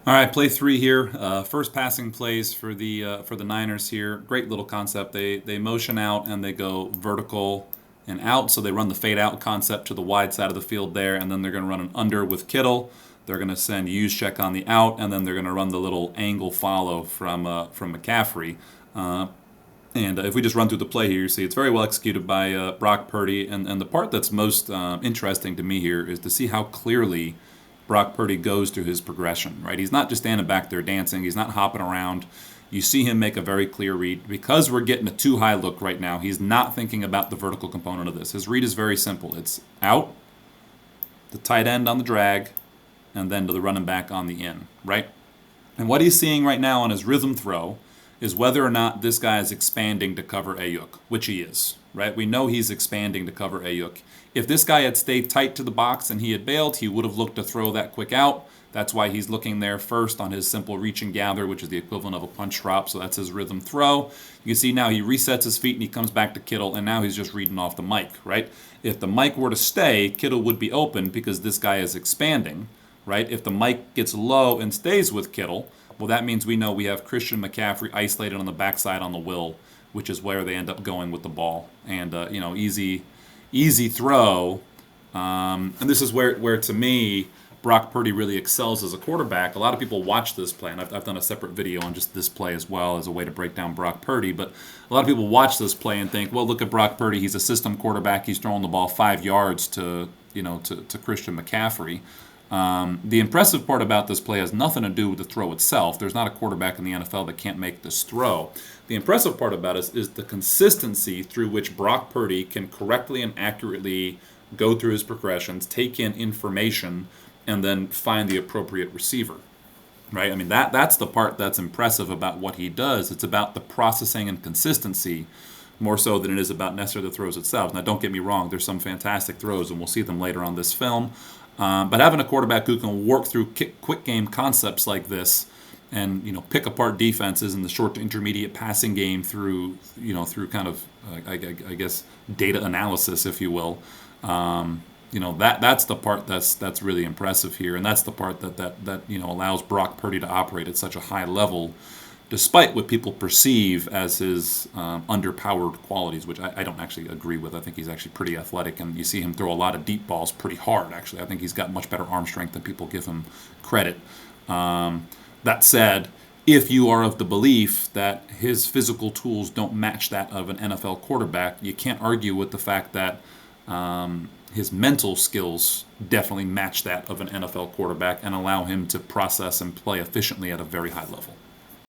All right, play three here. First passing plays for the Niners here. Great little concept. They motion out and they go vertical and out. So they run the fade out concept to the wide side of the field there, and then they're going to run an under with Kittle. They're going to send use check on the out, and then they're going to run the little angle follow from McCaffrey. And if we just run through the play here, you see it's very well executed by Brock Purdy. And the part that's most interesting to me here is to see how clearly Brock Purdy goes through his progression, right? He's not just standing back there dancing. He's not hopping around. You see him make a very clear read. Because we're getting a too high look right now, he's not thinking about the vertical component of this. His read is very simple. It's out, the tight end on the drag, and then to the running back on the in, right? And what he's seeing right now on his rhythm throw is whether or not this guy is expanding to cover Ayuk, which he is, right? We know he's expanding to cover Ayuk. If this guy had stayed tight to the box and he had bailed, he would have looked to throw that quick out. That's why he's looking there first on his simple reach and gather, which is the equivalent of a punch drop, so that's his rhythm throw. You can see now he resets his feet and he comes back to Kittle, and now he's just reading off the mic, right? If the mic were to stay, Kittle would be open because this guy is expanding, right? If the mic gets low and stays with Kittle, well, that means we know we have Christian McCaffrey isolated on the backside on the will, which is where they end up going with the ball. And, easy throw. And this is where to me, Brock Purdy really excels as a quarterback. A lot of people watch this play, and I've done a separate video on just this play as well as a way to break down Brock Purdy. But a lot of people watch this play and think, well, look at Brock Purdy. He's a system quarterback. He's throwing the ball 5 yards to Christian McCaffrey. The impressive part about this play has nothing to do with the throw itself. There's not a quarterback in the NFL that can't make this throw. The impressive part about it is the consistency through which Brock Purdy can correctly and accurately go through his progressions, take in information, and then find the appropriate receiver. Right? I mean, that's the part that's impressive about what he does. It's about the processing and consistency more so than it is about necessarily the throws itself. Now, don't get me wrong. There's some fantastic throws, and we'll see them later on this film. But having a quarterback who can work through quick game concepts like this, and pick apart defenses in the short to intermediate passing game through kind of I guess data analysis, if you will. That's the part that's really impressive here, and that's the part that allows Brock Purdy to operate at such a high level, despite what people perceive as his underpowered qualities, which I don't actually agree with. I think he's actually pretty athletic, and you see him throw a lot of deep balls pretty hard, actually. I think he's got much better arm strength than people give him credit. That said, if you are of the belief that his physical tools don't match that of an NFL quarterback, you can't argue with the fact that his mental skills definitely match that of an NFL quarterback and allow him to process and play efficiently at a very high level.